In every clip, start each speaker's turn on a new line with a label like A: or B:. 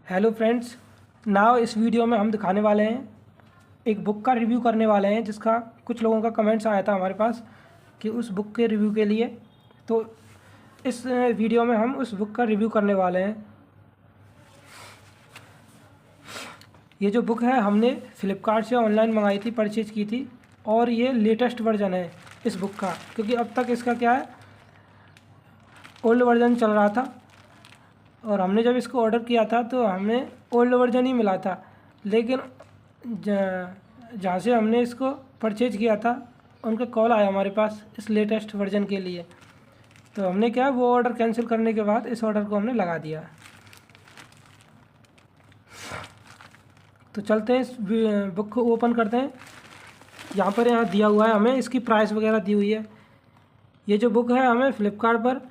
A: Hello friends, now इस video में हम दिखाने वाले हैं, एक बुक का रिव्यू करने वाले हैं जिसका कुछ लोगों का कमेंट्स आया था हमारे पास कि उस बुक के रिव्यू के लिए। तो इस वीडियो में हम उस बुक का रिव्यू करने वाले हैं। ये जो बुक है हमने फ़्लिपकार्ट से ऑनलाइन मंगाई थी, परचेज की थी, और ये लेटेस्ट वर्जन है इस बुक का, क्योंकि अब तक इसका क्या है, ओल्ड वर्जन चल रहा था और हमने जब इसको ऑर्डर किया था तो हमें ओल्ड वर्जन ही मिला था। लेकिन जहाँ से हमने इसको परचेज किया था उनका कॉल आया हमारे पास इस लेटेस्ट वर्जन के लिए, तो हमने क्या वो ऑर्डर कैंसिल करने के बाद इस ऑर्डर को हमने लगा दिया। तो चलते हैं, इस बुक को ओपन करते हैं। यहाँ दिया हुआ है, हमें इसकी प्राइस वगैरह दी हुई है। ये जो बुक है हमें फ़्लिपकार्ट पर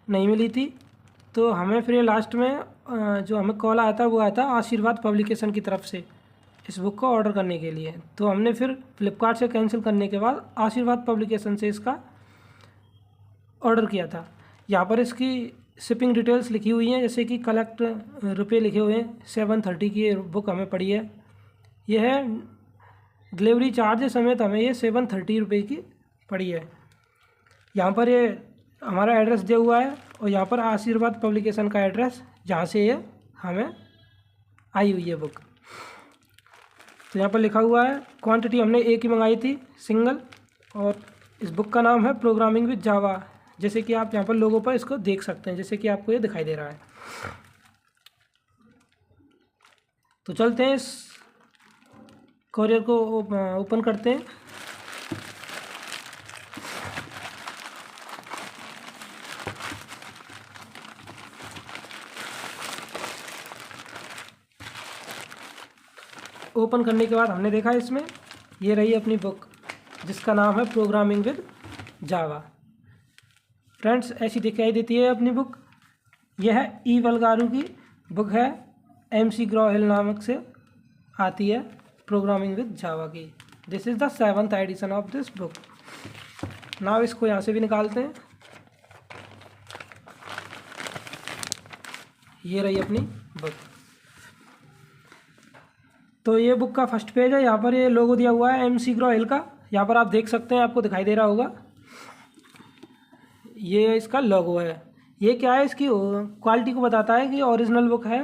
A: नहीं मिली थी, तो हमें फिर लास्ट में जो हमें कॉल आया था वो आया था आशीर्वाद पब्लिकेशन की तरफ से इस बुक को ऑर्डर करने के लिए। तो हमने फिर फ़्लिपकार्ट से कैंसिल करने के बाद आशीर्वाद पब्लिकेशन से इसका ऑर्डर किया था। यहाँ पर इसकी शिपिंग डिटेल्स लिखी हुई हैं, जैसे कि कलेक्ट रुपये लिखे हुए हैं। 730 की ये बुक हमें पड़ी है। ये है डिलीवरी चार्ज समेत हमें ये 730 रुपये की पड़ी है। यहाँ पर ये हमारा एड्रेस दिया हुआ है और यहाँ पर आशीर्वाद पब्लिकेशन का एड्रेस जहाँ से ये हमें आई हुई है बुक। तो यहाँ पर लिखा हुआ है, क्वांटिटी हमने एक ही मंगाई थी, सिंगल, और इस बुक का नाम है प्रोग्रामिंग विद जावा, जैसे कि आप यहाँ पर लोगों पर इसको देख सकते हैं, जैसे कि आपको ये दिखाई दे रहा है। तो चलते हैं, इस कोरियर को ओपन करते हैं। ओपन करने के बाद हमने देखा इसमें ये रही अपनी बुक जिसका नाम है प्रोग्रामिंग विद जावा। फ्रेंड्स, ऐसी दिखाई देती है अपनी बुक। यह है ई वल्गारू की बुक है, MC ग्रो-हिल नामक से आती है प्रोग्रामिंग विद जावा की। This is the 7th edition of this book. Now इसको यहाँ से भी निकालते हैं। ये रही अपनी बुक। तो ये बुक का फर्स्ट पेज है, यहाँ पर ये लोगो दिया हुआ है MC ग्रो-हिल का। यहाँ पर आप देख सकते हैं, आपको दिखाई दे रहा होगा, ये इसका लोगो है। ये क्या है, इसकी क्वालिटी को बताता है कि ओरिजिनल बुक है।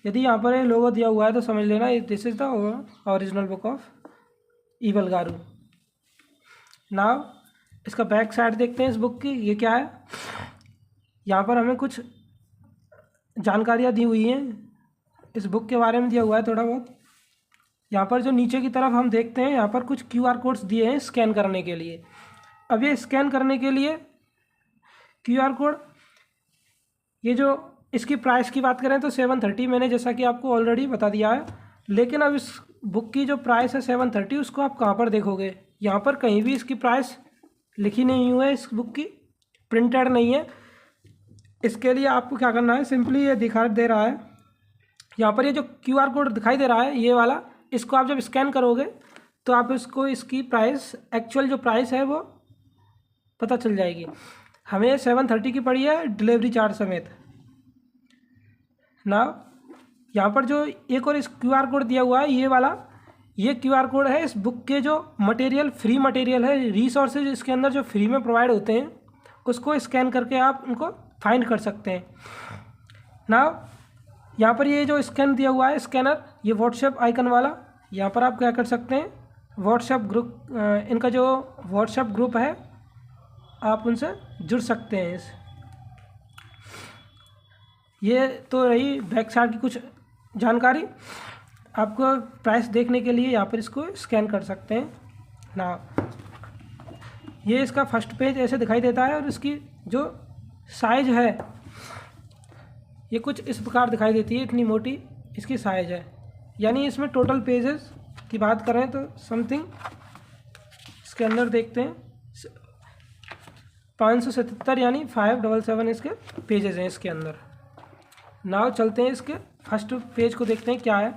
A: यदि यहाँ पर ये लोगो दिया हुआ है तो समझ लेना this is the original book of E वल्गारू। नाउ इसका बैक साइड देखते हैं इस बुक की। ये क्या है, यहाँ पर हमें कुछ जानकारियाँ दी हुई हैं, इस बुक के बारे में दिया हुआ है थोड़ा बहुत। यहाँ पर जो नीचे की तरफ हम देखते हैं, यहाँ पर कुछ QR कोड्स दिए हैं स्कैन करने के लिए। अब ये स्कैन करने के लिए QR कोड, ये जो इसकी प्राइस की बात करें तो 730 मैंने जैसा कि आपको ऑलरेडी बता दिया है। लेकिन अब इस बुक की जो प्राइस है 730, उसको आप कहाँ पर देखोगे? यहाँ पर कहीं भी इसकी प्राइस लिखी नहीं हुई है, इस बुक की प्रिंटेड नहीं है। इसके लिए आपको क्या करना है, सिंपली ये दिखा दे रहा है यहाँ पर, ये जो QR कोड दिखाई दे रहा है ये वाला, इसको आप जब स्कैन करोगे तो आप इसको इसकी प्राइस, एक्चुअल जो प्राइस है वो पता चल जाएगी। हमें 730 की पड़ी है डिलीवरी चार्ज समेत। ना यहाँ पर जो एक और इस QR कोड दिया हुआ है ये वाला, ये QR कोड है इस बुक के जो मटेरियल, फ्री मटेरियल है, रिसोर्सेज इसके अंदर जो फ्री में प्रोवाइड होते हैं, उसको स्कैन करके आप उनको फाइंड कर सकते हैं। ना यहाँ पर ये जो स्कैन दिया हुआ है स्कैनर, ये व्हाट्सएप आइकन वाला, यहाँ पर आप क्या कर सकते हैं, व्हाट्सएप ग्रुप, इनका जो व्हाट्सएप ग्रुप है आप उनसे जुड़ सकते हैं। ये तो रही बैक साइड की कुछ जानकारी। आपको प्राइस देखने के लिए यहाँ पर इसको स्कैन कर सकते हैं ना। ये इसका फर्स्ट पेज ऐसे दिखाई देता है और इसकी जो साइज़ है ये कुछ इस प्रकार दिखाई देती है, इतनी मोटी इसकी साइज़ है। यानी इसमें टोटल पेजेस की बात करें तो समथिंग इसके अंदर देखते हैं 577 यानी 577 इसके पेजेस हैं इसके अंदर। नाउ चलते हैं इसके फर्स्ट पेज को देखते हैं क्या है।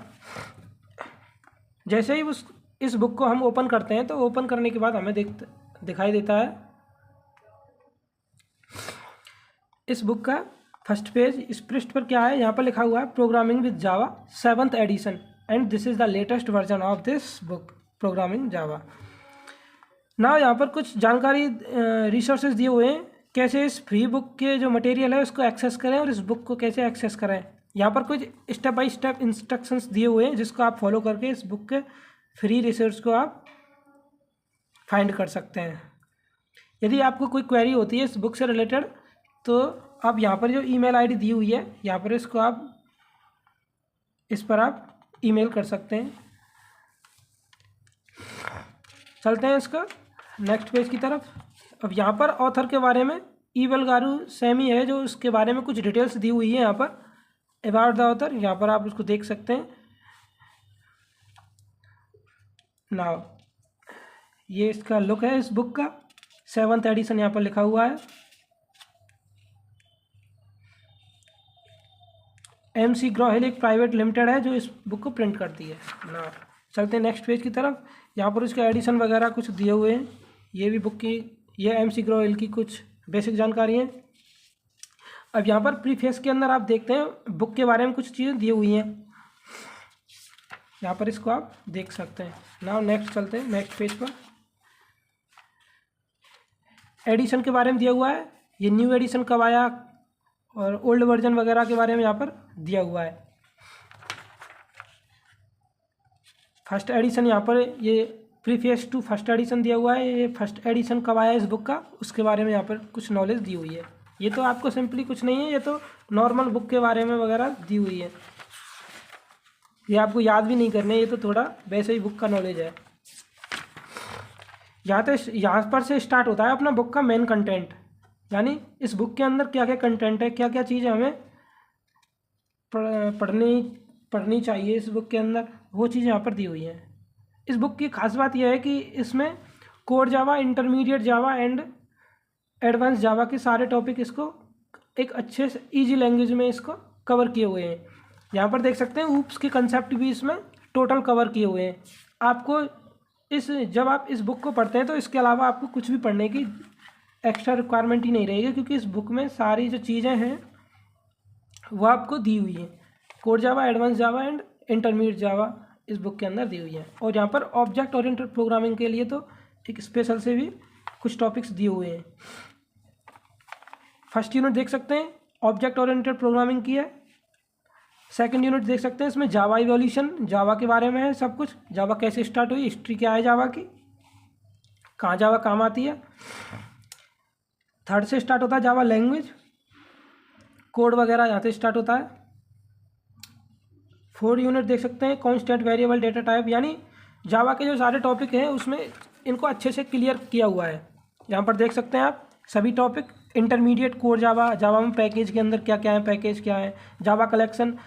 A: जैसे ही इस बुक को हम ओपन करते हैं तो ओपन करने के बाद हमें दिखाई देता है इस बुक का फर्स्ट पेज, इस पृष्ठ पर क्या है, यहाँ पर लिखा हुआ है programming with Java 7th edition and this is the latest version of this book programming Java. ना यहाँ पर कुछ जानकारी रिसोर्सेज दिए हुए हैं, कैसे इस फ्री बुक के जो मटेरियल है उसको एक्सेस करें और इस बुक को कैसे एक्सेस करें। यहाँ पर कुछ स्टेप बाय स्टेप इंस्ट्रक्शंस दिए हुए हैं जिसको आप फॉलो करके इस बुक के फ्री रिसोर्स को आप फाइंड कर सकते हैं। यदि आपको कोई क्वेरी होती है इस बुक से रिलेटेड तो आप यहाँ पर जो ईमेल आईडी दी हुई है यहाँ पर इसको आप इस पर आप ईमेल कर सकते हैं। चलते हैं इसका नेक्स्ट पेज की तरफ। अब यहाँ पर ऑथर के बारे में ईवलगारू सैमी है जो उसके बारे में कुछ डिटेल्स दी हुई है यहाँ पर अबाउट द ऑथर, यहाँ पर आप उसको देख सकते हैं। नाउ ये इसका लुक है इस बुक का, 7th एडिशन यहाँ पर लिखा हुआ है। MC ग्रोहिल एक प्राइवेट लिमिटेड है जो इस बुक को प्रिंट करती है ना। चलते हैं नेक्स्ट पेज की तरफ। यहाँ पर उसके एडिशन वगैरह कुछ दिए हुए हैं। ये भी बुक की, ये MC ग्रोहिल की कुछ बेसिक जानकारी है। अब यहाँ पर प्रीफेस के अंदर आप देखते हैं बुक के बारे में कुछ चीज़ें दी हुई हैं, यहाँ पर इसको आप देख सकते हैं। नाउ नेक्स्ट चलते हैं नेक्स्ट पेज पर। एडिशन के बारे में दिया हुआ है, ये न्यू एडिशन कब आया और ओल्ड वर्जन वगैरह के बारे में यहाँ पर दिया हुआ है। फर्स्ट एडिशन यहाँ पर ये प्रीफेस टू फर्स्ट एडिशन दिया हुआ है, ये फर्स्ट एडिशन कब आया इस बुक का उसके बारे में यहाँ पर कुछ नॉलेज दी हुई है। ये तो आपको सिंपली कुछ नहीं है, ये तो नॉर्मल बुक के बारे में वगैरह दी हुई है, ये आपको याद भी नहीं करने, ये तो थोड़ा वैसे ही बुक का नॉलेज है। यहाँ पर से स्टार्ट होता है अपना बुक का मेन कंटेंट, यानी इस बुक के अंदर क्या क्या कंटेंट है, क्या क्या चीज़ें हमें पढ़नी चाहिए इस बुक के अंदर, वो चीज़ यहाँ पर दी हुई है। इस बुक की खास बात यह है कि इसमें core Java, intermediate Java and advance जावा के सारे टॉपिक इसको एक अच्छे से ईजी लैंग्वेज में इसको कवर किए हुए हैं। यहाँ पर देख सकते हैं ऊप्स के कंसेप्ट भी इसमें टोटल कवर किए हुए हैं। आपको जब आप इस बुक को पढ़ते हैं तो इसके अलावा आपको कुछ भी पढ़ने की एक्स्ट्रा रिक्वायरमेंट ही नहीं रहेगी, क्योंकि इस बुक में सारी जो चीज़ें हैं वो आपको दी हुई हैं। Core Java, advance Java and intermediate Java इस बुक के अंदर दी हुई है। और यहाँ पर ऑब्जेक्ट ओरिएंटेड प्रोग्रामिंग के लिए तो एक स्पेशल से भी कुछ टॉपिक्स दिए हुए हैं। फर्स्ट यूनिट देख सकते हैं ऑब्जेक्ट ओरिएंटेड प्रोग्रामिंग की है। सेकंड यूनिट देख सकते हैं इसमें जावा इवोल्यूशन, जावा के बारे में है सब कुछ, जावा कैसे स्टार्ट हुई, हिस्ट्री क्या है जावा की, कहाँ जावा काम आती है। थर्ड से स्टार्ट होता है जावा लैंग्वेज, कोड वगैरह यहाँ से स्टार्ट होता है। फोर्थ यूनिट देख सकते हैं कॉन्स्टेंट वेरिएबल डेटा टाइप, यानी जावा के जो सारे टॉपिक हैं उसमें इनको अच्छे से क्लियर किया हुआ है। यहाँ पर देख सकते हैं आप सभी टॉपिक। इंटरमीडिएट कोर जावा, जावा में पैकेज के अंदर क्या क्या है, पैकेज क्या है, जावा कलेक्शन,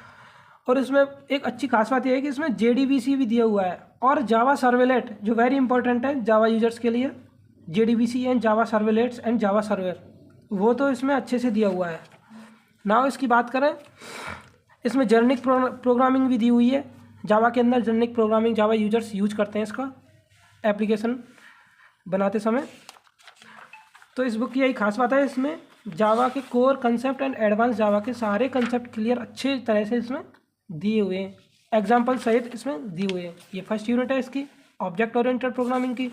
A: और इसमें एक अच्छी खास बात यह है कि इसमें JDBC भी दिया हुआ है और जावा सर्वेलेट जो वेरी इंपॉर्टेंट है जावा यूजर्स के लिए, JDBC and Java servlets and Java server, वो तो इसमें अच्छे से दिया हुआ है। नाउ इसकी बात करें, इसमें जेनेरिक प्रोग्रामिंग भी दी हुई है। जावा के अंदर जेनेरिक प्रोग्रामिंग जावा यूजर्स यूज करते हैं इसका एप्लीकेशन बनाते समय। तो इस बुक की यही खास बात है, इसमें जावा के कोर कंसेप्ट एंड एडवांस जावा के सारे कंसेप्ट क्लियर अच्छे तरह से इसमें दिए हुए हैं, एग्जाम्पल सहित इसमें दिए हुए हैं। ये फर्स्ट यूनिट है इसकी ऑब्जेक्ट ओरिएंटेड प्रोग्रामिंग की।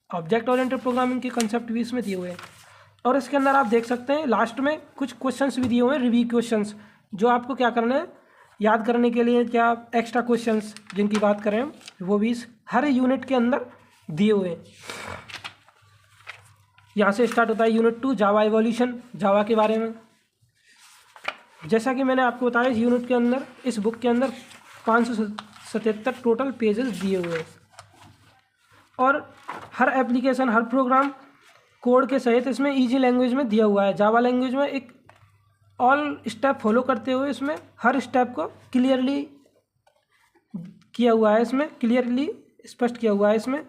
A: ऑब्जेक्ट ओरिएंटेड प्रोग्रामिंग के कंसेप्ट भी इसमें दिए हुए हैं। और इसके अंदर आप देख सकते हैं लास्ट में कुछ क्वेश्चंस भी दिए हुए हैं, रिव्यू क्वेश्चंस, जो आपको क्या करना है याद करने के लिए, क्या एक्स्ट्रा क्वेश्चंस जिनकी बात करें वो भी हर यूनिट के अंदर दिए हुए हैं। यहाँ से स्टार्ट होता है यूनिट 2 जावा इवोल्यूशन, जावा के बारे में। जैसा कि मैंने आपको बताया इस यूनिट के अंदर, इस बुक के अंदर 577 टोटल पेजेस दिए हुए हैं और हर एप्लीकेशन, हर प्रोग्राम कोड के सहित इसमें इजी लैंग्वेज में दिया हुआ है। जावा लैंग्वेज में एक ऑल स्टेप फॉलो करते हुए इसमें हर स्टेप को क्लियरली किया हुआ है, इसमें क्लियरली स्पष्ट किया हुआ है इसमें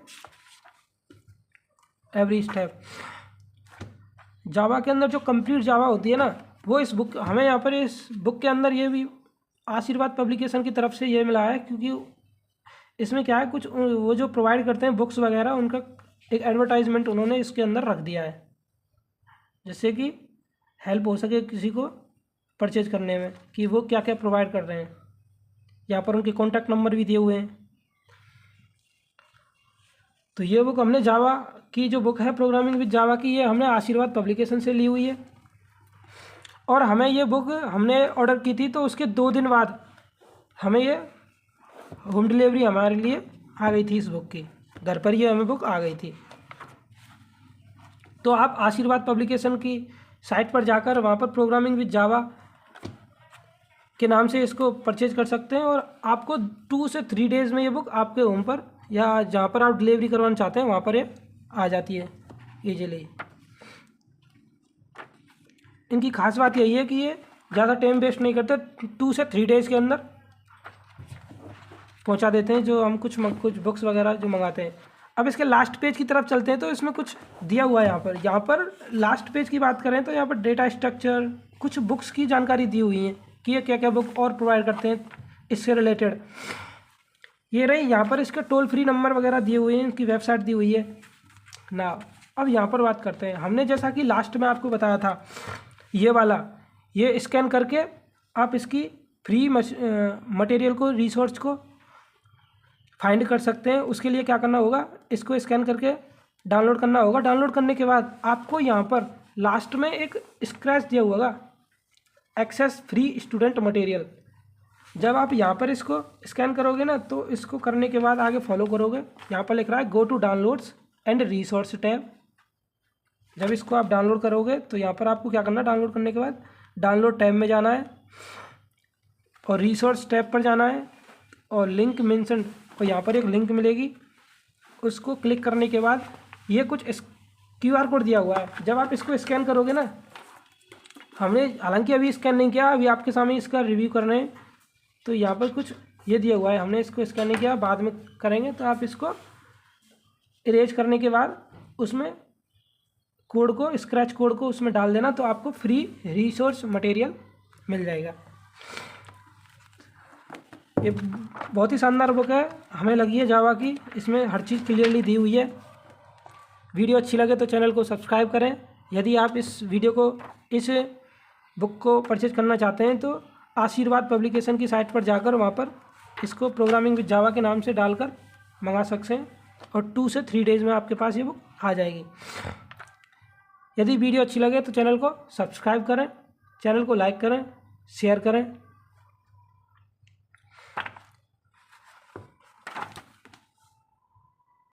A: एवरी स्टेप। जावा के अंदर जो कंप्लीट जावा होती है ना, वो इस बुक, हमें यहाँ पर इस बुक के अंदर ये भी आशीर्वाद पब्लिकेशन की तरफ से ये मिला है, क्योंकि इसमें क्या है कुछ वो जो प्रोवाइड करते हैं बुक्स वगैरह, उनका एक एडवर्टाइजमेंट उन्होंने इसके अंदर रख दिया है, जिससे कि हेल्प हो सके किसी को परचेज करने में कि वो क्या क्या प्रोवाइड कर रहे हैं। यहाँ पर उनके कॉन्टैक्ट नंबर भी दिए हुए हैं। तो ये बुक हमने जावा की जो बुक है प्रोग्रामिंग विद जावा की, ये हमने आशीर्वाद पब्लिकेशन से ली हुई है। और हमें ये बुक हमने ऑर्डर की थी तो उसके 2 दिन बाद हमें ये होम डिलीवरी हमारे लिए आ गई थी। इस बुक की घर पर ये हमें बुक आ गई थी। तो आप आशीर्वाद पब्लिकेशन की साइट पर जाकर वहाँ पर प्रोग्रामिंग विद जावा के नाम से इसको परचेज कर सकते हैं और आपको 2 से 3 डेज़ में ये बुक आपके होम पर या जहाँ पर आप डिलीवरी करवाना चाहते हैं वहाँ पर ये आ जाती है ईजिली। इनकी खास बात यही है कि ये ज़्यादा टाइम वेस्ट नहीं करते, 2 से 3 डेज़ के अंदर पहुँचा देते हैं जो हम कुछ बुक्स वगैरह जो मंगाते हैं। अब इसके लास्ट पेज की तरफ चलते हैं तो इसमें कुछ दिया हुआ है। यहाँ पर लास्ट पेज की बात करें तो यहाँ पर डेटा स्ट्रक्चर, कुछ बुक्स की जानकारी दी हुई है कि ये क्या क्या बुक और प्रोवाइड करते हैं इससे रिलेटेड। ये रही यहाँ पर इसका टोल फ्री नंबर वगैरह दिए हुए हैं, इनकी वेबसाइट दी हुई है ना। अब यहाँ पर बात करते हैं, हमने जैसा कि लास्ट में आपको बताया था ये वाला, ये स्कैन करके आप इसकी फ्री मटेरियल को, रिसोर्स को फाइंड कर सकते हैं। उसके लिए क्या करना होगा, इसको स्कैन करके डाउनलोड करना होगा। डाउनलोड करने के बाद आपको यहाँ पर लास्ट में एक स्क्रैच दिया हुआ होगा, एक्सेस फ्री स्टूडेंट मटेरियल। जब आप यहाँ पर इसको स्कैन करोगे ना तो इसको करने के बाद आगे फॉलो करोगे, यहाँ पर लिख रहा है go to downloads and resource tab. जब इसको आप डाउनलोड करोगे तो यहाँ पर आपको क्या करना है, डाउनलोड करने के बाद डाउनलोड टैब में जाना है और रिसोर्स टैब पर जाना है और लिंक मेंशन, और यहाँ पर एक लिंक मिलेगी, उसको क्लिक करने के बाद ये कुछ QR कोड दिया हुआ है। जब आप इसको स्कैन करोगे ना, हमने हालांकि अभी स्कैन नहीं किया, अभी आपके सामने इसका रिव्यू कर रहे हैं। तो यहाँ पर कुछ ये दिया हुआ है, हमने इसको स्कैन नहीं किया, बाद में करेंगे। तो आप इसको इरेज करने के बाद उसमें कोड को, स्क्रैच कोड को उसमें डाल देना तो आपको फ्री रिसोर्स मटेरियल मिल जाएगा। ये बहुत ही शानदार बुक है, हमें लगी है जावा की, इसमें हर चीज़ क्लियरली दी हुई है। वीडियो अच्छी लगे तो चैनल को सब्सक्राइब करें। यदि आप इस बुक को परचेज करना चाहते हैं तो आशीर्वाद पब्लिकेशन की साइट पर जाकर वहाँ पर इसको प्रोग्रामिंग विद जावा के नाम से डालकर मंगा सकते हैं और 2 से 3 डेज़ में आपके पास ये बुक आ जाएगी। यदि वीडियो अच्छी लगे तो चैनल को सब्सक्राइब करें, चैनल को लाइक करें, शेयर करें।